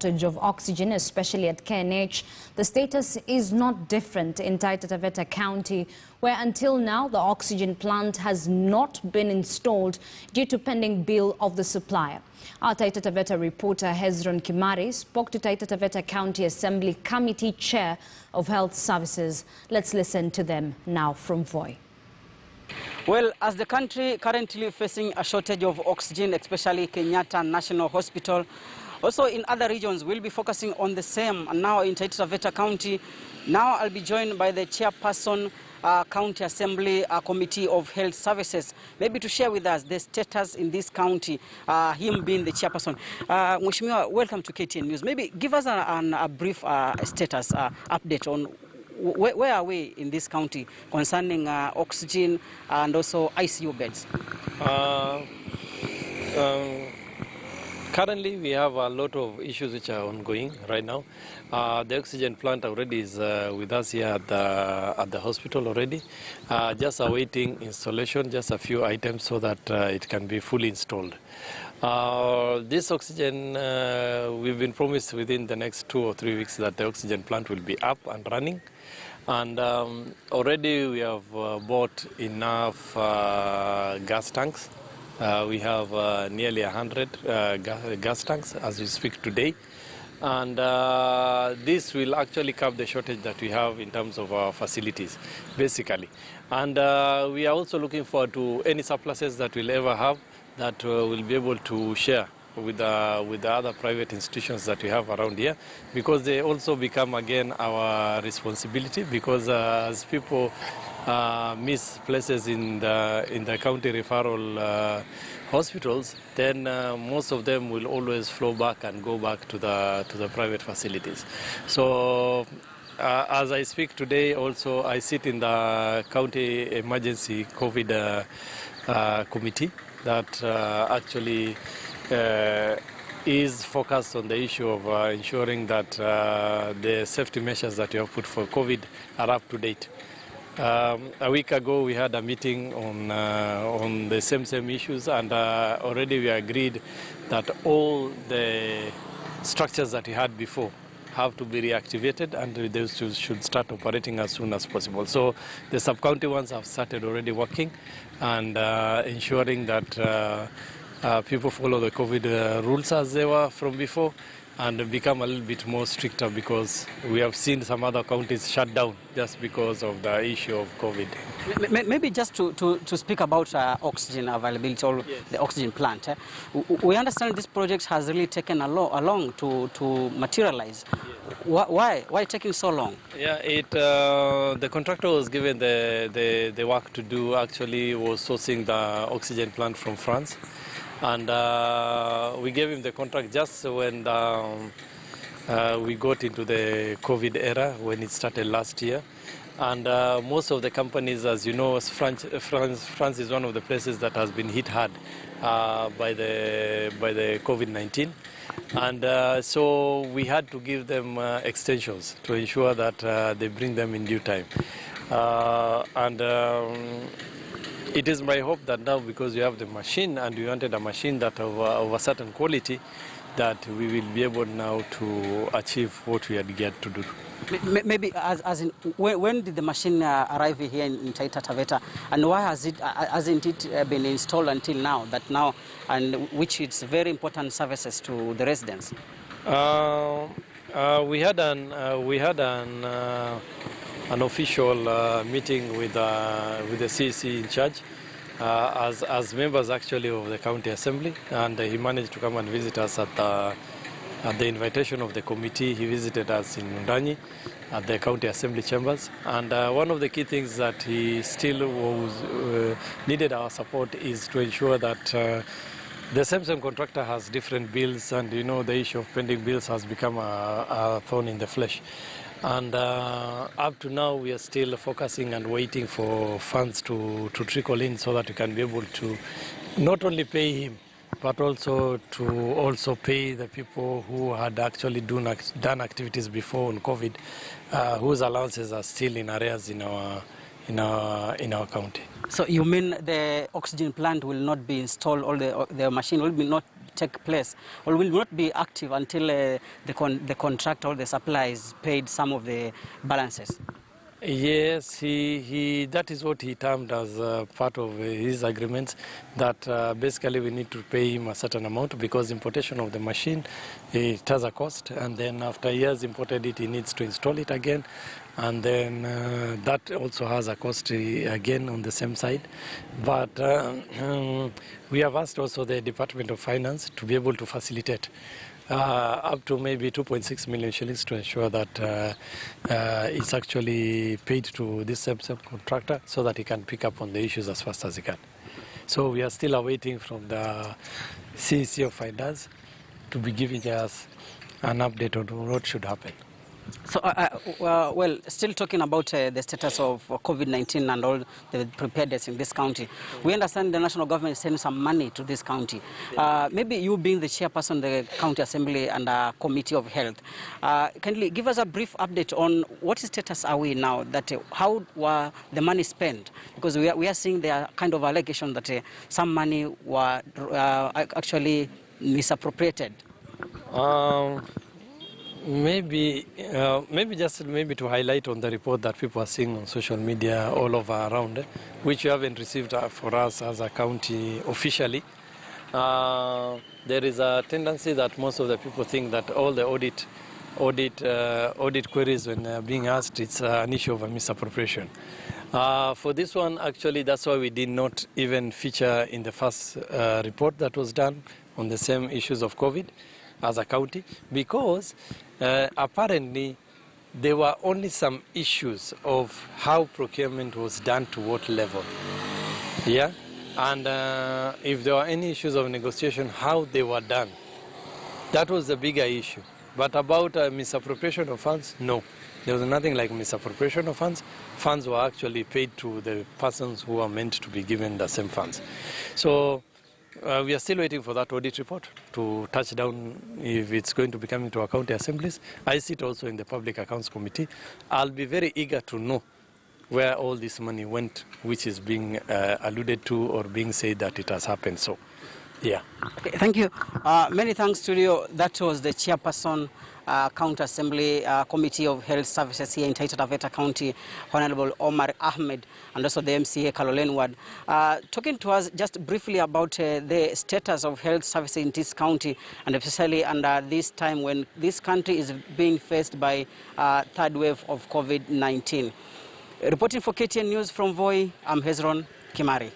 Shortage of oxygen, especially at KNH. The status is not different in Taita Taveta County, where until now the oxygen plant has not been installed due to pending bill of the supplier. Our Taita Taveta reporter Hezron Kimari spoke to Taita Taveta County Assembly Committee Chair of Health Services. Let's listen to them now from Voi. Well, as the country currently facing a shortage of oxygen, especially Kenyatta National Hospital, also in other regions, we'll be focusing on the same. And now in Taita Taveta County, now I'll be joined by the chairperson, County Assembly Committee of Health Services, maybe to share with us the status in this county, him being the chairperson. Mheshimiwa, welcome to KTN News. Maybe give us a brief status update on where are we in this county concerning oxygen and also ICU beds? Currently, we have a lot of issues which are ongoing right now. The oxygen plant already is with us here at the hospital already, just awaiting installation, just a few items so that it can be fully installed. This oxygen, we've been promised within the next 2 or 3 weeks that the oxygen plant will be up and running. And already we have bought enough gas tanks. We have nearly 100 gas tanks as we speak today. And this will actually curb the shortage that we have in terms of our facilities, basically. And we are also looking forward to any surpluses that we'll ever have that we'll be able to share with the other private institutions that we have around here, because they also become again our responsibility, because as people miss places in the county referral hospitals, then most of them will always flow back and go back to the private facilities. So as I speak today, also I sit in the county emergency COVID committee that actually is focused on the issue of ensuring that the safety measures that you have put for COVID are up to date. A week ago, we had a meeting on the same issues, and already we agreed that all the structures that we had before have to be reactivated, and they should start operating as soon as possible. So the sub-county ones have started already working and ensuring that people follow the COVID rules as they were from before, and become a little bit more stricter, because we have seen some other counties shut down just because of the issue of COVID. Maybe just to speak about oxygen availability or yes, the oxygen plant. We understand this project has really taken a long to materialize. Yes. Why taking so long? Yeah, the contractor was given the work to do, actually was sourcing the oxygen plant from France. And we gave him the contract just when we got into the COVID era, when it started last year. And most of the companies, as you know, France is one of the places that has been hit hard by the COVID-19. And so we had to give them extensions to ensure that they bring them in due time. It is my hope that now, because we have the machine and we wanted a machine that of a certain quality, that we will be able now to achieve what we had get to do. Maybe as in, when did the machine arrive here in Taita Taveta, and why hasn't it been installed until now? And which is very important services to the residents. We had an official meeting with the CEC in charge as members actually of the county assembly, and he managed to come and visit us at the invitation of the committee. He visited us in Ndanyi at the county assembly chambers, and one of the key things that he still needed our support is to ensure that the same contractor has different bills, and you know the issue of pending bills has become a thorn in the flesh. And up to now, we are still focusing and waiting for funds to trickle in, so that we can be able to not only pay him, but also to pay the people who had actually done activities before on COVID, whose allowances are still in arrears in our county. So you mean the oxygen plant will not be installed, or the machine will be not take place, or will not be active until the contractor or the supplier is paid some of the balances? Yes, that is what he termed as part of his agreements, that basically we need to pay him a certain amount because importation of the machine, it has a cost, and then after years imported it, he needs to install it again, and then that also has a cost again on the same side. But we have asked also the Department of Finance to be able to facilitate up to maybe 2.6 million shillings to ensure that it's actually paid to this subcontractor so that he can pick up on the issues as fast as he can. So we are still awaiting from the CEC of Finance to be giving us an update on what should happen. So, well, still talking about the status of COVID-19 and all the preparedness in this county, we understand the national government is sending some money to this county. Maybe you being the chairperson of the county assembly and committee of health, can you give us a brief update on what status are we now, that how were the money spent? Because we are seeing there are kind of allegations that some money were actually misappropriated. Maybe to highlight on the report that people are seeing on social media all over around, which you haven't received for us as a county officially. There is a tendency that most of the people think that all the audit queries when they're being asked, it's an issue of a misappropriation. For this one, actually, that's why we did not even feature in the first report that was done on the same issues of COVID as a county, because apparently there were only some issues of how procurement was done to what level. Yeah, and if there were any issues of negotiation, how they were done. That was the bigger issue. But about misappropriation of funds, no. There was nothing like misappropriation of funds. Funds were actually paid to the persons who are meant to be given the same funds. So we are still waiting for that audit report to touch down if it's going to be coming to our county assemblies. I sit also in the Public Accounts Committee. I'll be very eager to know where all this money went, which is being alluded to or being said that it has happened. So, yeah. Okay, thank you. Many thanks to you. That was the chairperson, County Assembly Committee of Health Services here in Taita Taveta County, Honorable Omar Ahmed, and also the MCA Caroline Ward, talking to us just briefly about the status of health services in this county, and especially under this time when this country is being faced by third wave of COVID-19. Reporting for KTN News from Voi, I'm Hezron Kimari.